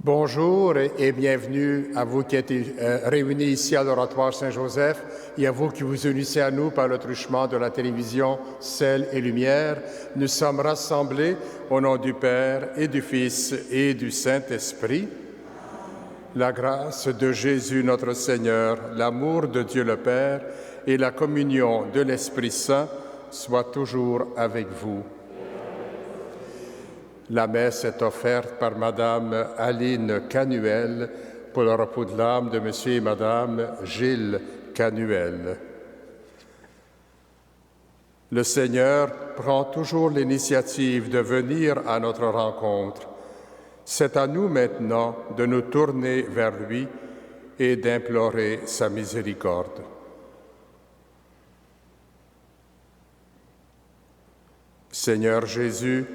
Bonjour et bienvenue à vous qui êtes réunis ici à l'Oratoire Saint-Joseph et à vous qui vous unissez à nous par le truchement de la télévision Sel et Lumière. Nous sommes rassemblés au nom du Père et du Fils et du Saint-Esprit. La grâce de Jésus notre Seigneur, l'amour de Dieu le Père et la communion de l'Esprit Saint soient toujours avec vous. La messe est offerte par Madame Aline Canuel pour le repos de l'âme de Monsieur et Madame Gilles Canuel. Le Seigneur prend toujours l'initiative de venir à notre rencontre. C'est à nous maintenant de nous tourner vers lui et d'implorer sa miséricorde. Seigneur Jésus,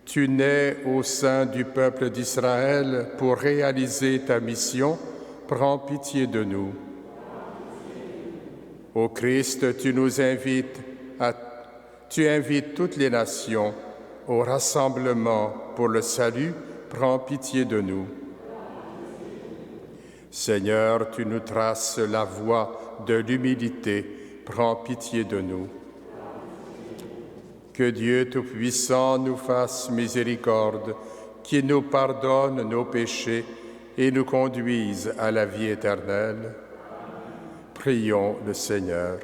tu nais au sein du peuple d'Israël pour réaliser ta mission, prends pitié de nous. Ô Christ, tu invites toutes les nations au rassemblement pour le salut, prends pitié de nous. Seigneur, tu nous traces la voie de l'humilité, prends pitié de nous. Que Dieu Tout-Puissant nous fasse miséricorde, qu'il nous pardonne nos péchés et nous conduise à la vie éternelle. Prions le Seigneur.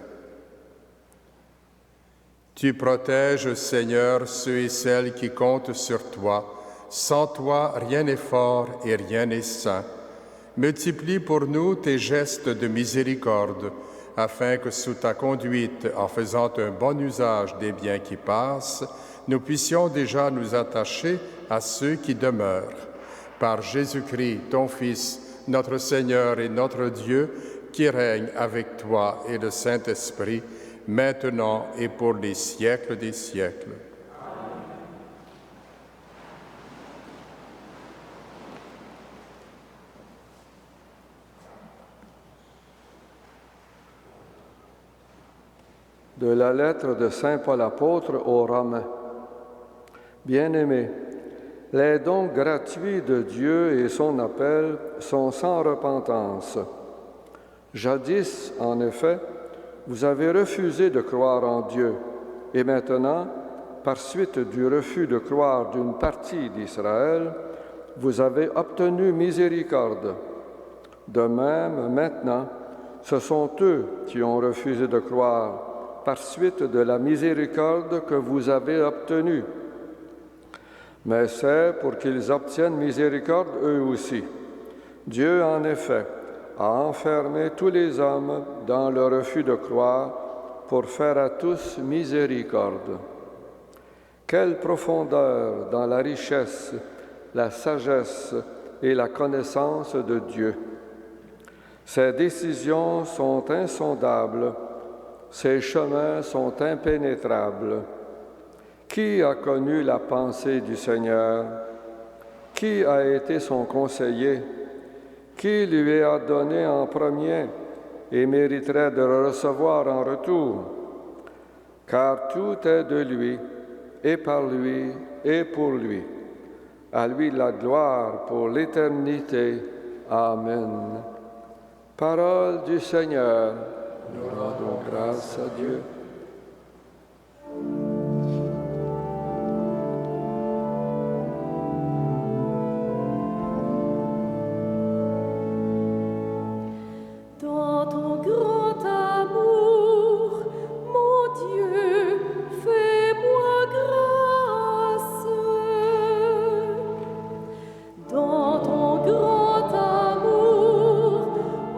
Tu protèges, Seigneur, ceux et celles qui comptent sur toi. Sans toi, rien n'est fort et rien n'est saint. Multiplie pour nous tes gestes de miséricorde, afin que sous ta conduite, en faisant un bon usage des biens qui passent, nous puissions déjà nous attacher à ceux qui demeurent. Par Jésus-Christ, ton Fils, notre Seigneur et notre Dieu, qui règne avec toi et le Saint-Esprit, maintenant et pour les siècles des siècles. De la lettre de Saint Paul apôtre aux Romains. Bien-aimés, les dons gratuits de Dieu et son appel sont sans repentance. Jadis, en effet, vous avez refusé de croire en Dieu, et maintenant, par suite du refus de croire d'une partie d'Israël, vous avez obtenu miséricorde. De même, maintenant, ce sont eux qui ont refusé de croire, par suite de la miséricorde que vous avez obtenue. Mais c'est pour qu'ils obtiennent miséricorde eux aussi. Dieu, en effet, a enfermé tous les hommes dans le refus de croire pour faire à tous miséricorde. Quelle profondeur dans la richesse, la sagesse et la connaissance de Dieu! Ses décisions sont insondables. Ses chemins sont impénétrables. Qui a connu la pensée du Seigneur? Qui a été son conseiller? Qui lui a donné en premier et mériterait de le recevoir en retour? Car tout est de lui, et par lui, et pour lui. À lui la gloire pour l'éternité. Amen. Parole du Seigneur. Nous rendons grâce à Dieu. Dans ton grand amour, mon Dieu, fais-moi grâce. Dans ton grand amour,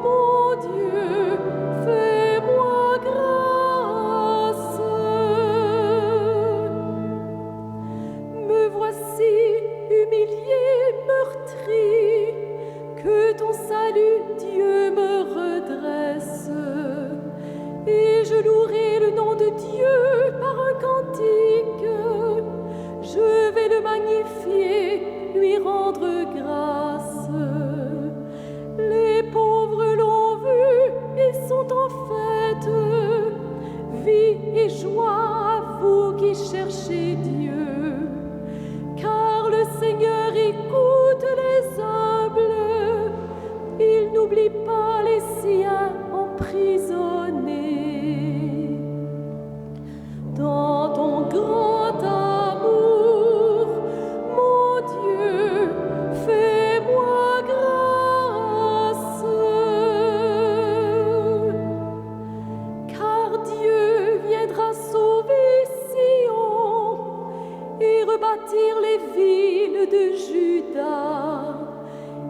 mon Dieu, fais-moi grâce. Me voici humilié, meurtri, que ton salut, Dieu, me redresse. Et je louerai le nom de Dieu par un cantique. Je vais le magnifier, lui rendre grâce. Les pauvres l'ont vu et sont en fête. Vie et joie à vous qui cherchez Dieu. Car le Seigneur écoute les hommes. bâtir les villes de Juda.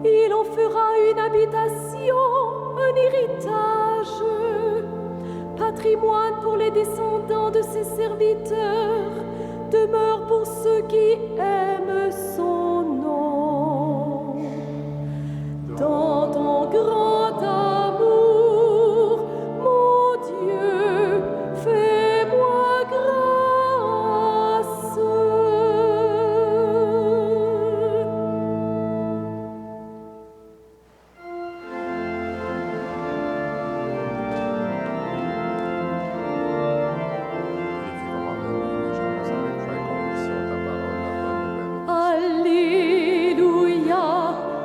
Il en fera une habitation, un héritage, patrimoine pour les descendants de ses serviteurs, demeure pour ceux qui aiment son nom. Dans ton grand amour, mon Dieu, fais-moi grâce. Alléluia,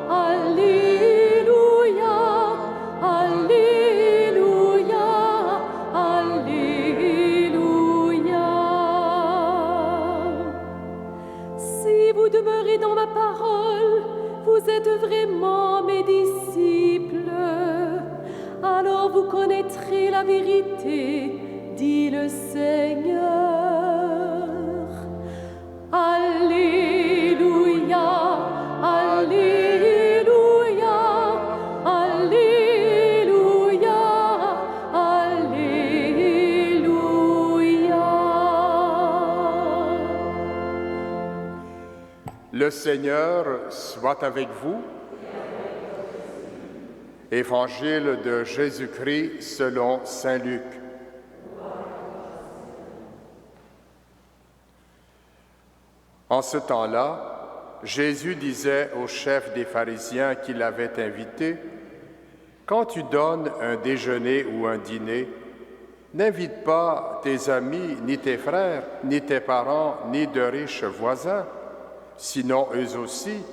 Alléluia, Alléluia, Alléluia. Si vous demeurez dans ma parole, vous êtes vraiment mes disciples. Alors vous connaîtrez la vérité, dit le Seigneur. Alléluia, Alléluia, Alléluia, Alléluia. Le Seigneur soit avec vous. Évangile de Jésus-Christ selon saint Luc. En ce temps-là, Jésus disait au chef des pharisiens qui l'avaient invité, « Quand tu donnes un déjeuner ou un dîner, n'invite pas tes amis, ni tes frères, ni tes parents, ni de riches voisins, sinon eux aussi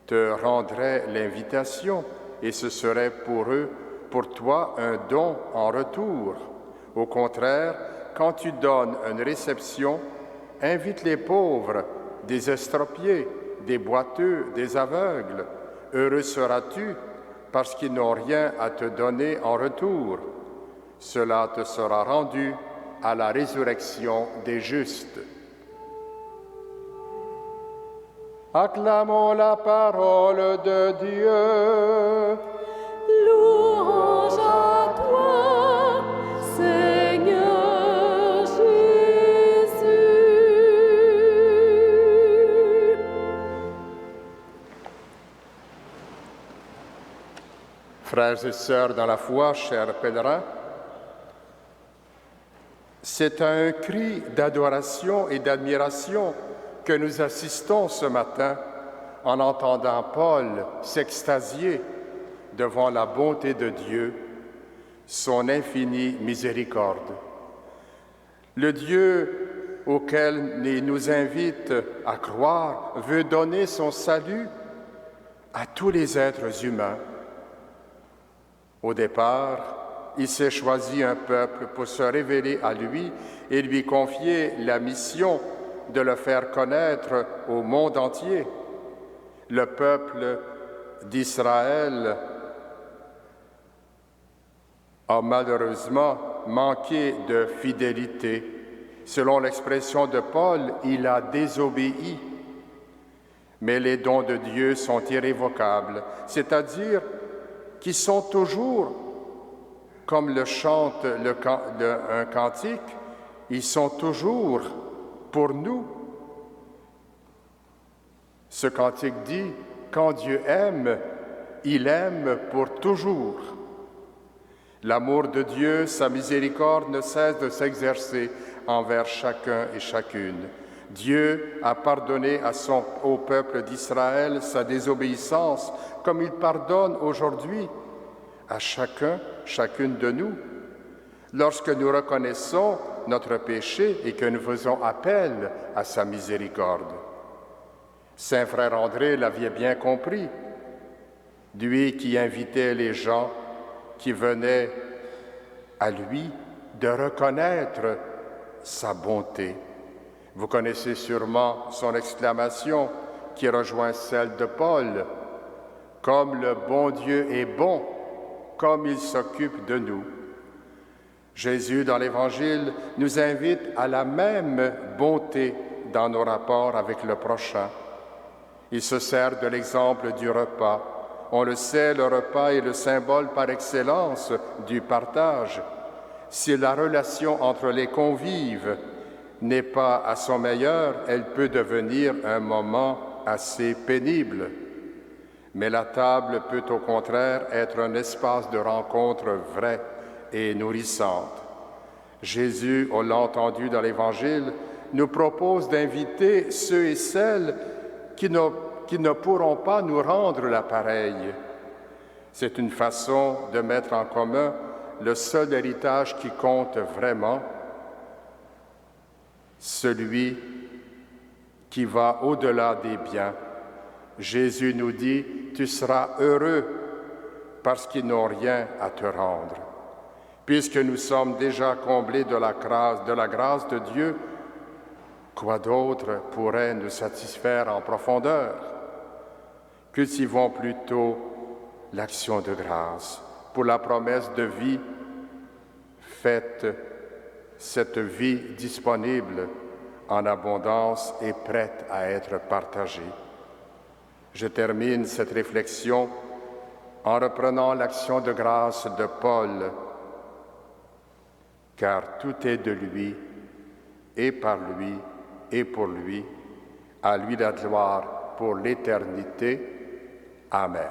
te rendraient l'invitation, et ce serait pour toi, un don en retour. Au contraire, quand tu donnes une réception, invite les pauvres, des estropiés, des boiteux, des aveugles. Heureux seras-tu, parce qu'ils n'ont rien à te donner en retour. Cela te sera rendu à la résurrection des justes. Acclamons la parole de Dieu. Louange à toi, Seigneur Jésus. Frères et sœurs dans la foi, chers pèlerins, c'est à un cri d'adoration et d'admiration que nous assistons ce matin en entendant Paul s'extasier devant la bonté de Dieu, son infinie miséricorde. Le Dieu auquel il nous invite à croire veut donner son salut à tous les êtres humains. Au départ, il s'est choisi un peuple pour se révéler à lui et lui confier la mission de le faire connaître au monde entier. Le peuple d'Israël a malheureusement manqué de fidélité. Selon l'expression de Paul, il a désobéi. Mais les dons de Dieu sont irrévocables, c'est-à-dire qu'ils sont toujours, comme le chante un cantique, ils sont toujours pour nous. Ce cantique dit, quand Dieu aime, il aime pour toujours. L'amour de Dieu, sa miséricorde ne cesse de s'exercer envers chacun et chacune. Dieu a pardonné au peuple d'Israël sa désobéissance, comme il pardonne aujourd'hui à chacune de nous. Lorsque nous reconnaissons notre péché et que nous faisons appel à sa miséricorde. Saint Frère André l'avait bien compris, lui qui invitait les gens qui venaient à lui de reconnaître sa bonté. Vous connaissez sûrement son exclamation qui rejoint celle de Paul. « Comme le bon Dieu est bon, comme il s'occupe de nous. » Jésus, dans l'Évangile, nous invite à la même bonté dans nos rapports avec le prochain. Il se sert de l'exemple du repas. On le sait, le repas est le symbole par excellence du partage. Si la relation entre les convives n'est pas à son meilleur, elle peut devenir un moment assez pénible. Mais la table peut au contraire être un espace de rencontre vraie et nourrissante. Jésus, on l'a entendu dans l'Évangile, nous propose d'inviter ceux et celles qui ne pourront pas nous rendre la pareille. C'est une façon de mettre en commun le seul héritage qui compte vraiment, celui qui va au-delà des biens. Jésus nous dit, tu seras heureux parce qu'ils n'ont rien à te rendre. Puisque nous sommes déjà comblés de la grâce de Dieu, quoi d'autre pourrait nous satisfaire en profondeur? Cultivons plutôt l'action de grâce pour la promesse de vie. Faites cette vie disponible en abondance et prête à être partagée. Je termine cette réflexion en reprenant l'action de grâce de Paul, car tout est de lui, et par lui, et pour lui. À lui la gloire pour l'éternité. Amen.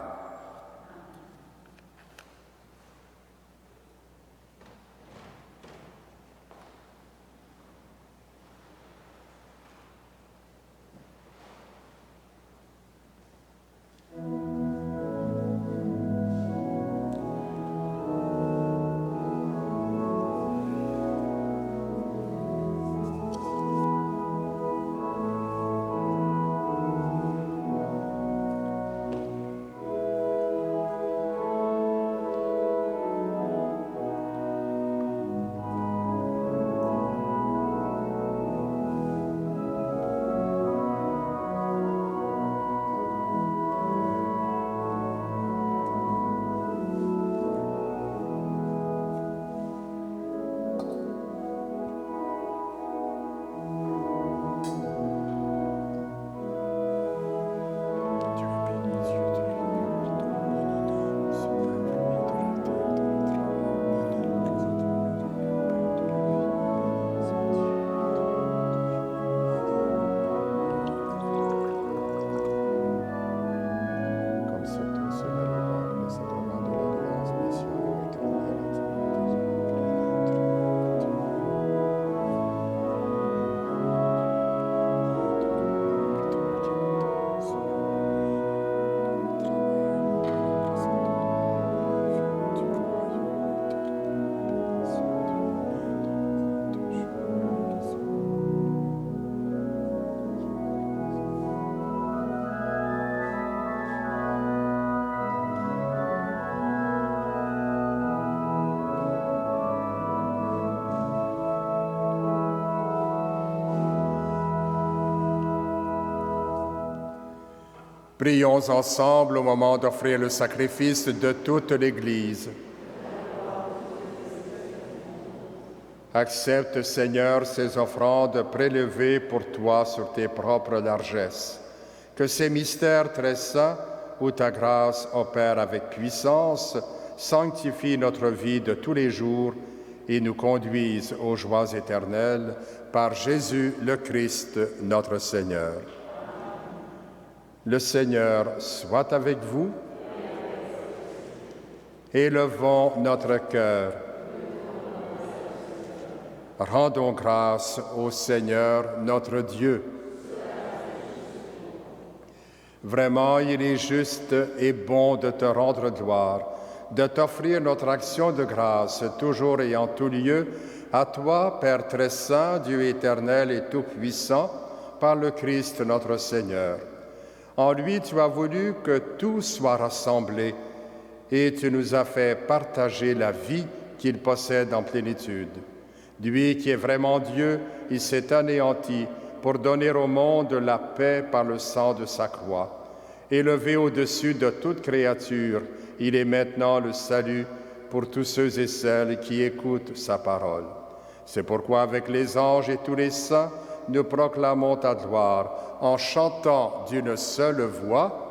Prions ensemble au moment d'offrir le sacrifice de toute l'Église. Accepte, Seigneur, ces offrandes prélevées pour toi sur tes propres largesses. Que ces mystères très saints, où ta grâce opère avec puissance, sanctifient notre vie de tous les jours et nous conduisent aux joies éternelles par Jésus le Christ, notre Seigneur. Le Seigneur soit avec vous. Élevons notre cœur. Rendons grâce au Seigneur notre Dieu. Vraiment, il est juste et bon de te rendre gloire, de t'offrir notre action de grâce, toujours et en tout lieu, à toi, Père très saint, Dieu éternel et tout-puissant, par le Christ notre Seigneur. En lui, tu as voulu que tout soit rassemblé et tu nous as fait partager la vie qu'il possède en plénitude. Lui qui est vraiment Dieu, il s'est anéanti pour donner au monde la paix par le sang de sa croix. Élevé au-dessus de toute créature, il est maintenant le salut pour tous ceux et celles qui écoutent sa parole. C'est pourquoi avec les anges et tous les saints, nous proclamons ta gloire en chantant d'une seule voix.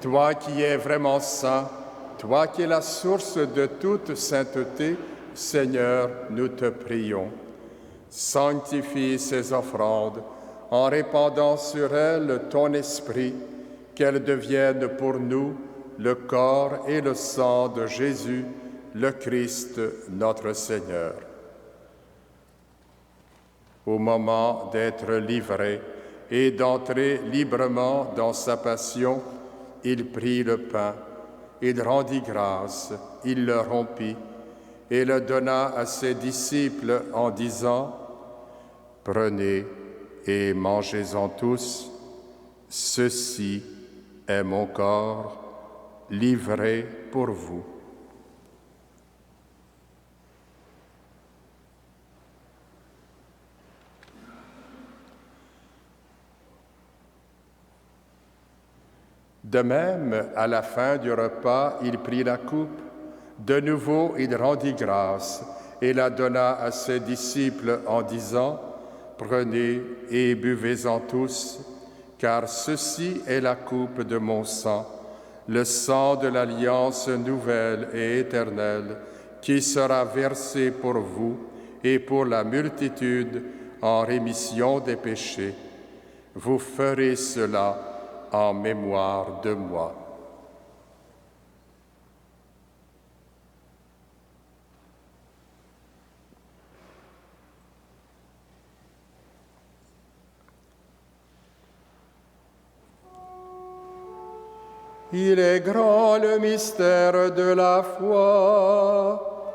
Toi qui es vraiment saint, toi qui es la source de toute sainteté, Seigneur, nous te prions. Sanctifie ces offrandes en répandant sur elles ton esprit, qu'elles deviennent pour nous le corps et le sang de Jésus, le Christ, notre Seigneur. Au moment d'être livré et d'entrer librement dans sa passion, il prit le pain, il rendit grâce, il le rompit et le donna à ses disciples en disant « Prenez et mangez-en tous, ceci est mon corps livré pour vous. » De même, à la fin du repas, il prit la coupe. De nouveau, il rendit grâce et la donna à ses disciples en disant « Prenez et buvez-en tous, car ceci est la coupe de mon sang, le sang de l'alliance nouvelle et éternelle, qui sera versé pour vous et pour la multitude en rémission des péchés. Vous ferez cela en mémoire de moi. » Il est grand le mystère de la foi.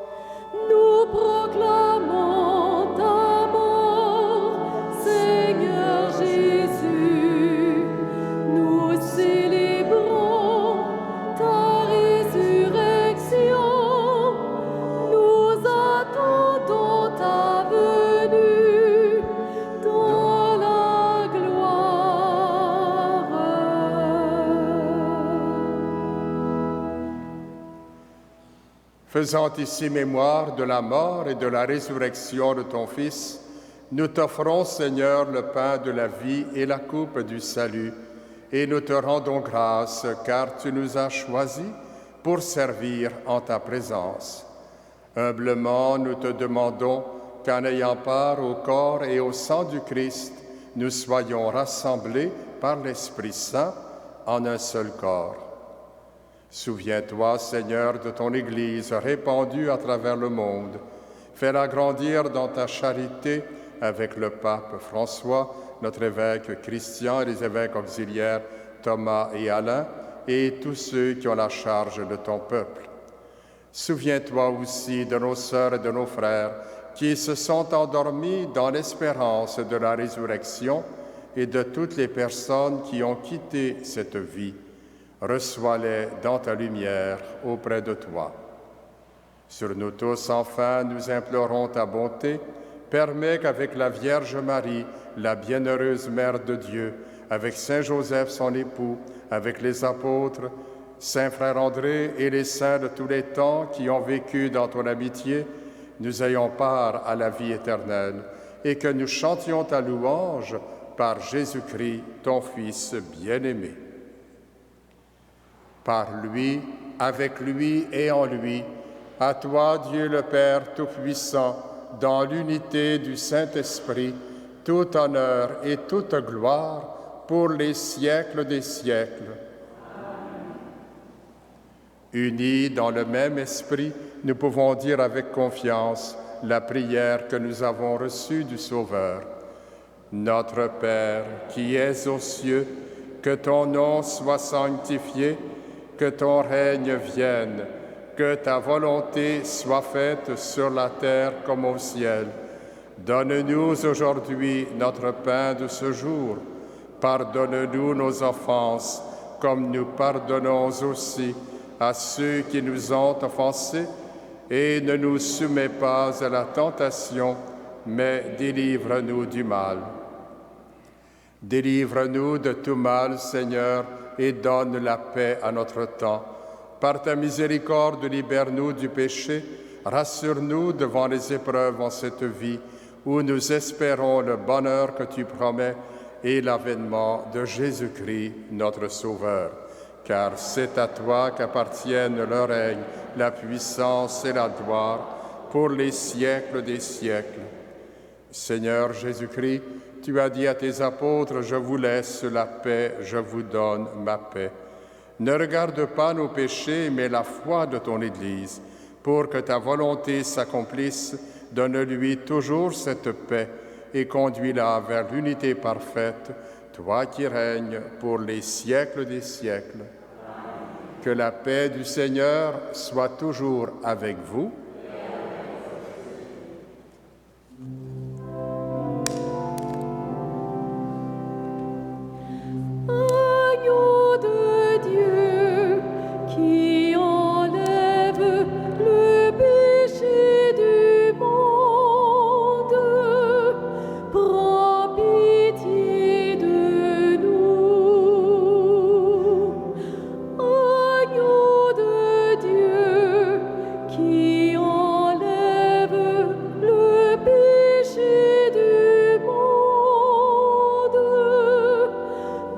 Nous proclamons ta mort, Seigneur Jésus. Nous célébrons ta résurrection. Nous attendons ta venue dans la gloire. Faisant ici mémoire de la mort et de la résurrection de ton Fils, nous t'offrons, Seigneur, le pain de la vie et la coupe du salut, et nous te rendons grâce, car tu nous as choisis pour servir en ta présence. Humblement, nous te demandons qu'en ayant part au corps et au sang du Christ, nous soyons rassemblés par l'Esprit Saint en un seul corps. Souviens-toi, Seigneur, de ton Église répandue à travers le monde. Fais-la grandir dans ta charité avec le pape François, notre évêque Christian et les évêques auxiliaires Thomas et Alain, et tous ceux qui ont la charge de ton peuple. Souviens-toi aussi de nos sœurs et de nos frères qui se sont endormis dans l'espérance de la résurrection et de toutes les personnes qui ont quitté cette vie. Reçois-les dans ta lumière auprès de toi. Sur nous tous, enfin, nous implorons ta bonté. Permets qu'avec la Vierge Marie, la bienheureuse Mère de Dieu, avec Saint Joseph, son époux, avec les apôtres, Saint Frère André et les saints de tous les temps qui ont vécu dans ton amitié, nous ayons part à la vie éternelle et que nous chantions ta louange par Jésus-Christ, ton Fils bien-aimé. Par lui, avec lui et en lui, à toi, Dieu le Père Tout-Puissant, dans l'unité du Saint-Esprit, tout honneur et toute gloire pour les siècles des siècles. Unis dans le même esprit, nous pouvons dire avec confiance la prière que nous avons reçue du Sauveur. Notre Père, qui es aux cieux, que ton nom soit sanctifié, que ton règne vienne, que ta volonté soit faite sur la terre comme au ciel. Donne-nous aujourd'hui notre pain de ce jour. Pardonne-nous nos offenses, comme nous pardonnons aussi à ceux qui nous ont offensés, et ne nous soumets pas à la tentation, mais délivre-nous du mal. Délivre-nous de tout mal, Seigneur, et donne la paix à notre temps. Par ta miséricorde, libère-nous du péché, rassure-nous devant les épreuves en cette vie, où nous espérons le bonheur que tu promets et l'avènement de Jésus-Christ, notre Sauveur. Car c'est à toi qu'appartiennent le règne, la puissance et la gloire pour les siècles des siècles. Seigneur Jésus-Christ, tu as dit à tes apôtres, « Je vous laisse la paix, je vous donne ma paix ». Ne regarde pas nos péchés, mais la foi de ton Église. Pour que ta volonté s'accomplisse, donne-lui toujours cette paix et conduis-la vers l'unité parfaite, toi qui règnes pour les siècles des siècles. Que la paix du Seigneur soit toujours avec vous. Agneau de Dieu qui enlève le péché du monde, prends pitié de nous. Agneau de Dieu qui enlève le péché du monde,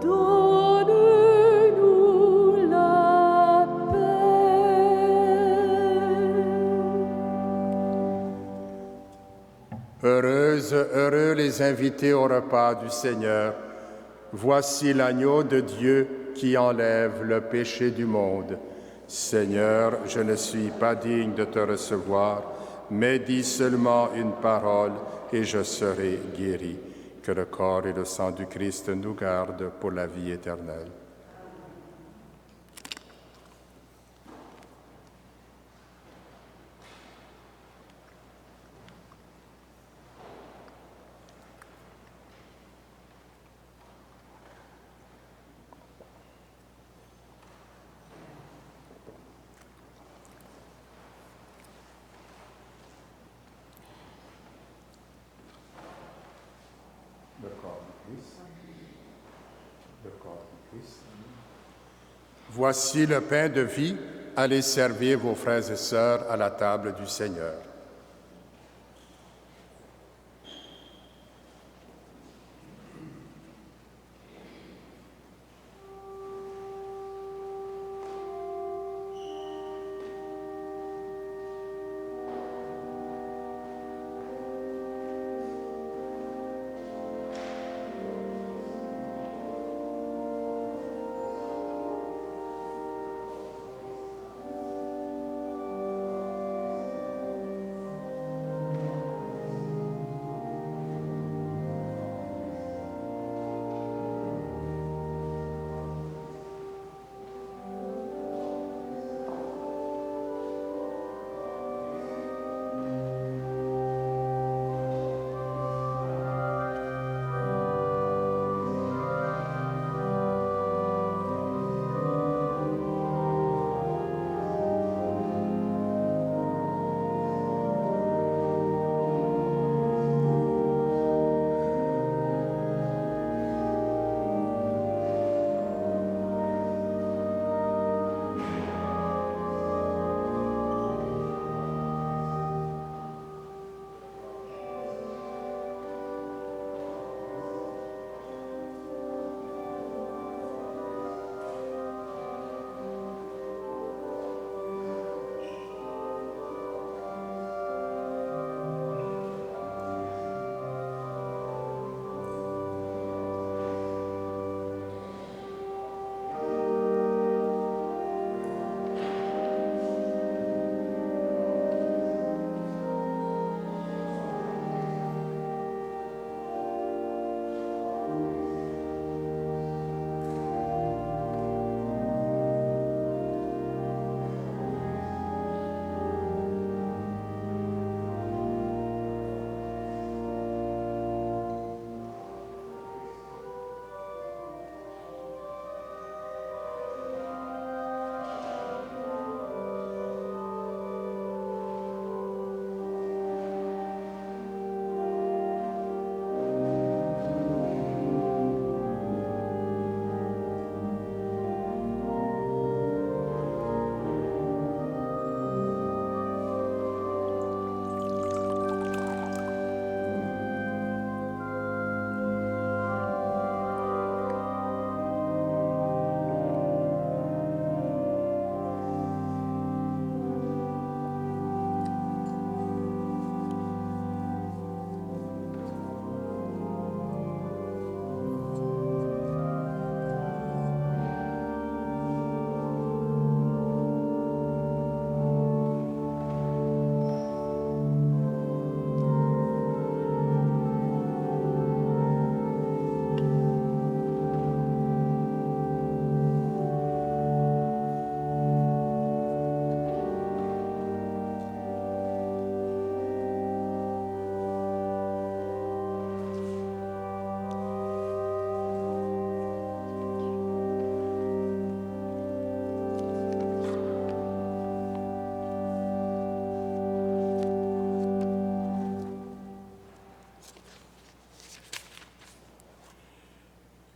donne-nous la paix. Heureux les invités au repas du Seigneur. Voici l'agneau de Dieu qui enlève le péché du monde. Seigneur, je ne suis pas digne de te recevoir, mais dis seulement une parole et je serai guéri. Que le corps et le sang du Christ nous gardent pour la vie éternelle. Le corps du Christ. Le corps du Christ. Voici le pain de vie. Allez servir vos frères et sœurs à la table du Seigneur.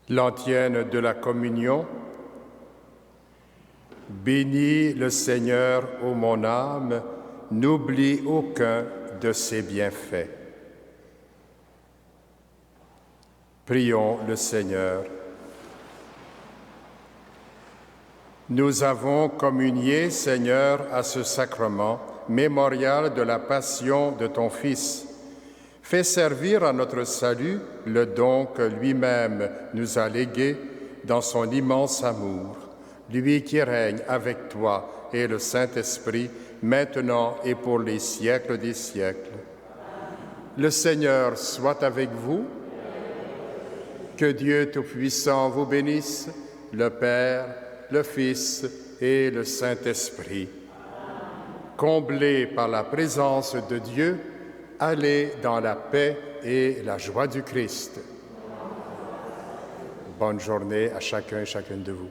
L'antienne de la communion. Bénis le Seigneur, ô mon âme, n'oublie aucun de ses bienfaits. Prions le Seigneur. Nous avons communié, Seigneur, à ce sacrement mémorial de la passion de ton Fils. Fais servir à notre salut le don que lui-même nous a légué dans son immense amour, lui qui règne avec toi et le Saint-Esprit, maintenant et pour les siècles des siècles. Le Seigneur soit avec vous. Que Dieu Tout-Puissant vous bénisse, le Père, le Fils et le Saint-Esprit. Comblés par la présence de Dieu, allez dans la paix et la joie du Christ. Bonne journée à chacun et chacune de vous.